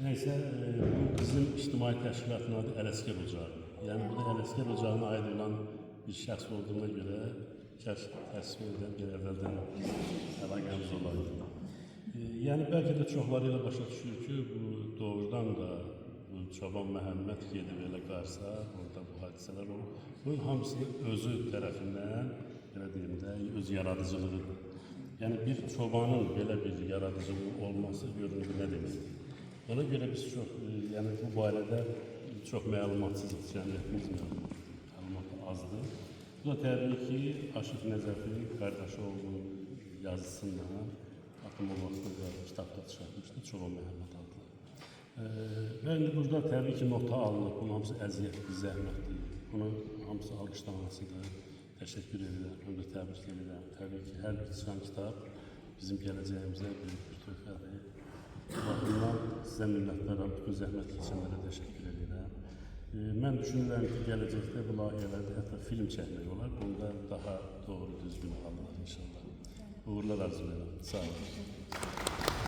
Neyse, bu bizim ictimai təşkilatın adı Ələsgər Ocağı. Yəni bu da Ələsgər Ocağı'na ait olan bir şəxs olduğuna görə təsvir edən bir əvvəldən əlaqəmiz olaydı. Yəni bəlkə də çoxları ilə başa düşür ki, bu doğrudan da bu Çoban Məhəmməd gedib elə qarsa, orada bu hadisələr olur. Bunun hamısı özü tərəfindən, belə deyim də, öz yaradıcılığıdır. Yəni bir çobanın belə bir yaradıcılığı olması görünür nə deməkdir. Ona görə biz çox, yəni bu barədə çox məlumatsızıq, cəmiyyətimiz məlumatı azdır. Bu da təbii ki, Aşıq Nəzəfin Qardaşoğlu yazısından Atımov vaxtında kitabda çıxartmışdı, Çoban Məhəmməd adlı. Və indi burada təbii ki, nota alınıb, bunun hamısı əziyyətli, zəhmətli, bunun hamısı alqışlanmasıdır. Təşəkkür edirəm, həm də təbrik edirəm. Təbii ki, hər bir çıxan kitab bizim gələcəyimizə böyük bir töhfədir. Bu baxımdan sizə minnətdaram, bütün zəhmət keçənlərə təşəkkür edirəm. Mən düşünürəm ki, gələcəkdə bu layihələrdə hətta film çəkmək olar, bunda daha doğru, düzgün alırlar inşallah. Uğurlar arzu edirəm. Sağ olun.